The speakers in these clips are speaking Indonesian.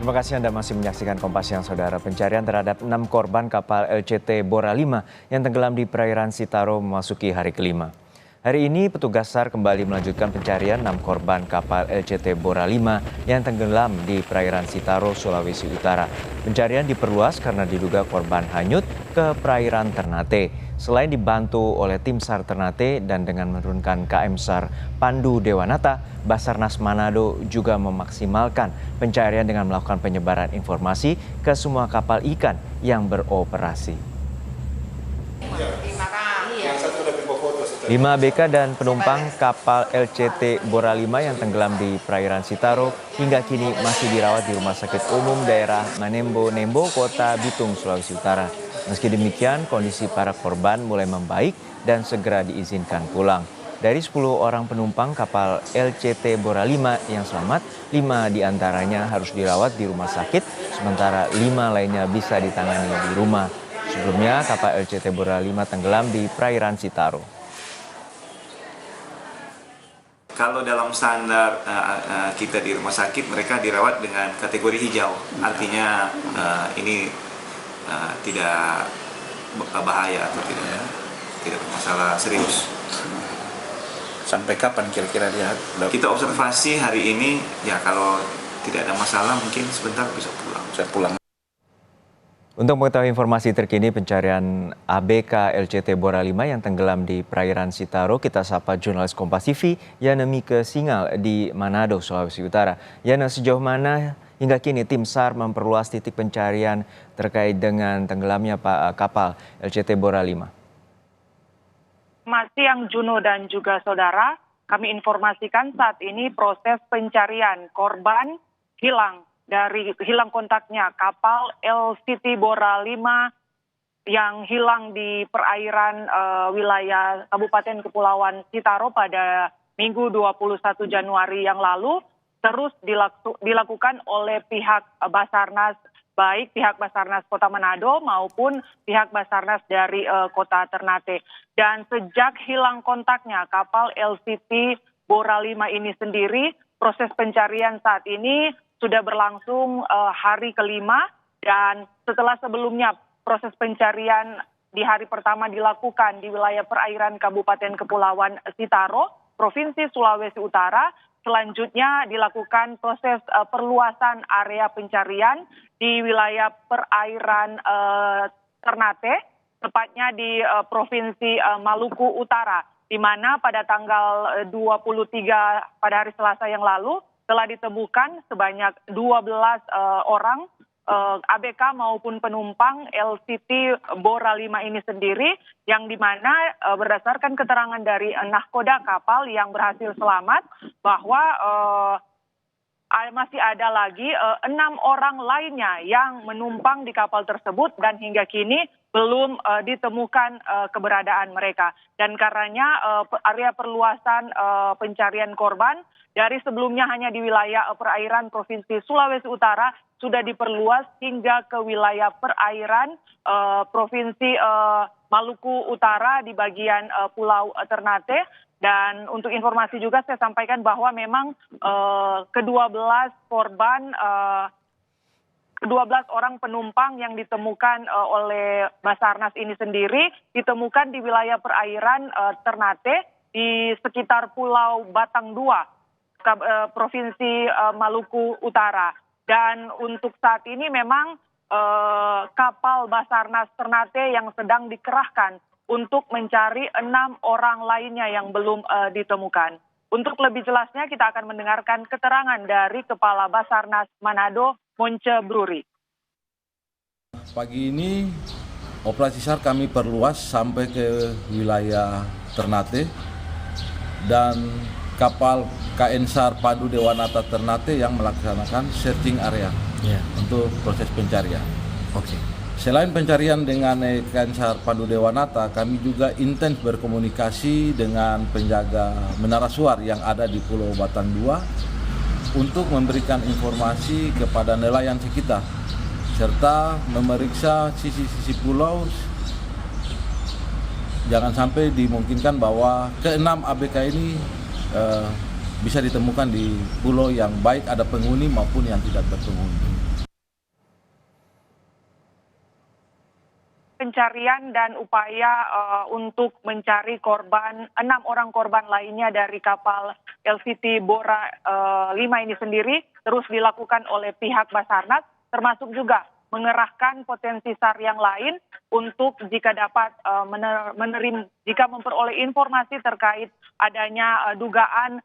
Terima kasih Anda masih menyaksikan Kompas Siang, Saudara. Pencarian terhadap 6 korban kapal LCT Bora 5 yang tenggelam di perairan Sitaro memasuki hari kelima. Hari ini petugas SAR kembali melanjutkan pencarian 6 korban kapal LCT Bora 5 yang tenggelam di perairan Sitaro, Sulawesi Utara. Pencarian diperluas karena diduga korban hanyut ke perairan Ternate. Selain dibantu oleh tim SAR Ternate dan dengan menurunkan KM SAR Pandu Dewanata, Basarnas Manado juga memaksimalkan pencarian dengan melakukan penyebaran informasi ke semua kapal ikan yang beroperasi. 5 ABK dan penumpang kapal LCT Bora 5 yang tenggelam di perairan Sitaro hingga kini masih dirawat di Rumah Sakit Umum Daerah Manembo-Nembo, Kota Bitung, Sulawesi Utara. Meski demikian, kondisi para korban mulai membaik dan segera diizinkan pulang. Dari 10 orang penumpang kapal LCT Bora 5 yang selamat, 5 diantaranya harus dirawat di rumah sakit, sementara 5 lainnya bisa ditangani di rumah. Sebelumnya, kapal LCT Bora 5 tenggelam di perairan Sitaro. Kalau dalam standar kita di rumah sakit, mereka dirawat dengan kategori hijau. Artinya ini tidak bahaya atau tidak bermasalah serius. Sampai kapan kira-kira dia? Kita observasi hari ini, ya kalau tidak ada masalah mungkin sebentar bisa pulang. Bisa pulang. Untuk mengetahui informasi terkini pencarian ABK LCT Bora 5 yang tenggelam di perairan Sitaro, kita sapa jurnalis Kompas TV Yana Mike Singal di Manado, Sulawesi Utara. Yana, sejauh mana hingga kini tim SAR memperluas titik pencarian terkait dengan tenggelamnya kapal LCT Bora 5? Masih yang Juno dan juga saudara, kami informasikan saat ini proses pencarian korban hilang kontaknya kapal LCT Bora 5 yang hilang di perairan wilayah Kabupaten Kepulauan Sitaro pada Minggu 21 Januari yang lalu terus dilakukan oleh pihak Basarnas, baik pihak Basarnas Kota Manado maupun pihak Basarnas dari Kota Ternate. Dan sejak hilang kontaknya kapal LCT Bora 5 ini sendiri, proses pencarian saat ini sudah berlangsung hari kelima, dan setelah sebelumnya proses pencarian di hari pertama dilakukan di wilayah perairan Kabupaten Kepulauan Sitaro, Provinsi Sulawesi Utara. Selanjutnya dilakukan proses perluasan area pencarian di wilayah perairan Ternate, tepatnya di Provinsi Maluku Utara, di mana pada tanggal 23 pada hari Selasa yang lalu telah ditemukan sebanyak 12 orang ABK maupun penumpang LCT Bora 5 ini sendiri, yang dimana berdasarkan keterangan dari nahkoda kapal yang berhasil selamat bahwa masih ada lagi 6 orang lainnya yang menumpang di kapal tersebut dan hingga kini belum ditemukan keberadaan mereka. Dan karenanya area perluasan pencarian korban dari sebelumnya hanya di wilayah perairan Provinsi Sulawesi Utara sudah diperluas hingga ke wilayah perairan Provinsi Maluku Utara di bagian Pulau Ternate. Dan untuk informasi juga saya sampaikan bahwa memang ke-12 korban, ke-12 orang penumpang yang ditemukan oleh Basarnas ini sendiri ditemukan di wilayah perairan Ternate di sekitar Pulau Batang 2. Provinsi Maluku Utara. Dan untuk saat ini memang kapal Basarnas Ternate yang sedang dikerahkan untuk mencari 6 orang lainnya yang belum ditemukan. Untuk lebih jelasnya kita akan mendengarkan keterangan dari Kepala Basarnas Manado, Monce Bruri. Pagi ini operasi SAR kami perluas sampai ke wilayah Ternate dan kapal KN SAR Pandu Dewanata Ternate yang melaksanakan searching area untuk proses pencarian. Selain pencarian dengan KN SAR Pandu Dewanata, kami juga intens berkomunikasi dengan penjaga menara suar yang ada di Pulau Batang 2 untuk memberikan informasi kepada nelayan sekitar serta memeriksa sisi-sisi pulau. Jangan sampai dimungkinkan bahwa ke-6 ABK ini bisa ditemukan di pulau yang baik ada penghuni maupun yang tidak berpenghuni. pencarian dan upaya untuk mencari 6 orang korban lainnya dari kapal LCT Bora 5 ini sendiri terus dilakukan oleh pihak Basarnas, termasuk juga mengerahkan potensi SAR yang lain untuk jika dapat jika memperoleh informasi terkait adanya dugaan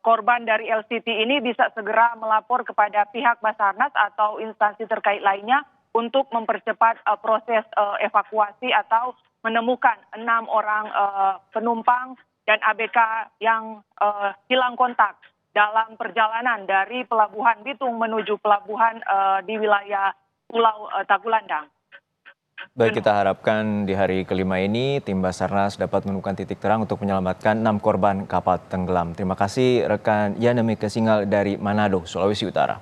korban dari LCT ini bisa segera melapor kepada pihak Basarnas atau instansi terkait lainnya untuk mempercepat proses evakuasi atau menemukan 6 orang penumpang dan ABK yang hilang kontak dalam perjalanan dari Pelabuhan Bitung menuju pelabuhan di wilayah Pulau Tagulandang. Baik, kita harapkan di hari kelima ini tim Basarnas dapat menemukan titik terang untuk menyelamatkan 6 korban kapal tenggelam. Terima kasih rekan Yana Mika Singal dari Manado, Sulawesi Utara.